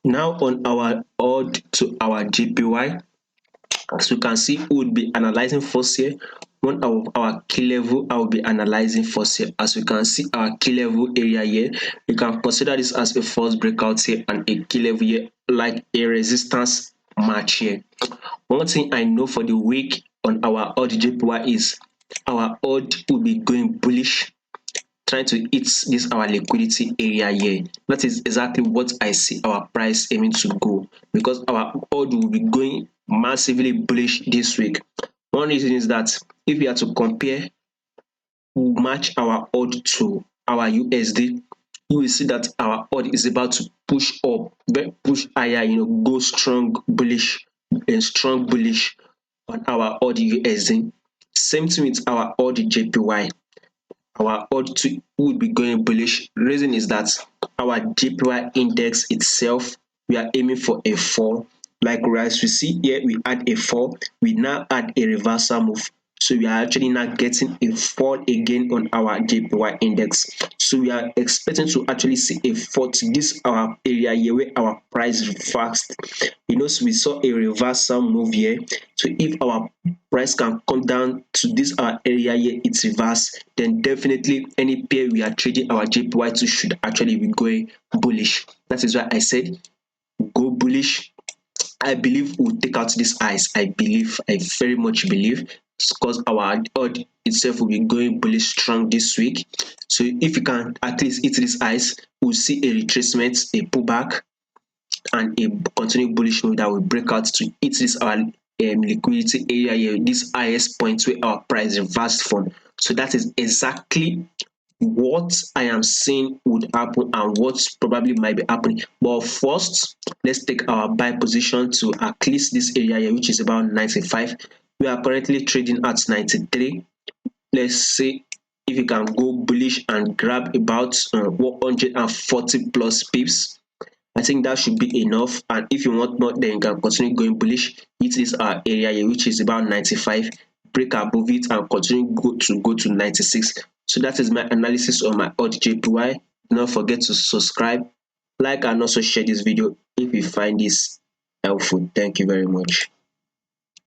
Now on our AUD to our JPY, as you can see, we would be analyzing first here. One of our key level I will be analyzing first here. As you can see, our key level area here, you can consider this as a false breakout here and a key level here, like a resistance match here. One thing I know for the week on our AUDJPY is our AUD will be going bullish, trying to hit this our liquidity area here. That is exactly what I see our price aiming to go, because our AUD will be going massively bullish this week. One reason is that if we are to compare, match our AUD to our USD, you will see that our AUD is about to push up, push higher, go strong bullish and strong bullish on our AUD USD. Same thing with our AUDJPY. Our AUD would be going bullish. Reason is that our JPY index itself, we are aiming for a fall. Like as we see here, we had a fall, we now add a reversal move. So we are actually now getting a fall again on our JPY index. So we are expecting to actually see a fall to this our area here where our price reversed. So we saw a reversal move here. So if our price can come down to this our area here, it's reverse, then definitely any pair we are trading our JPY to should actually be going bullish. That is why I said go bullish. I believe we'll take out this highs. I very much believe, because our AUD itself will be going bullish strong this week. So if you can at least hit this highs, we'll see a retracement, a pullback, and a continued bullish move that will break out to hit this our liquidity area here, this highest point where our price reversed from. So that is exactly what I am saying would happen and what probably might be happening. But first, let's take our buy position to at least this area here, which is about 95. We are currently trading at 93. Let's see if you can go bullish and grab about 140 plus pips. I think that should be enough. And if you want more, then you can continue going bullish. It is our area here, which is about 95. Break above it and continue go to 96. So that is my analysis on my AUDJPY. Do not forget to subscribe, like, and also share this video if you find this helpful. Thank you very much.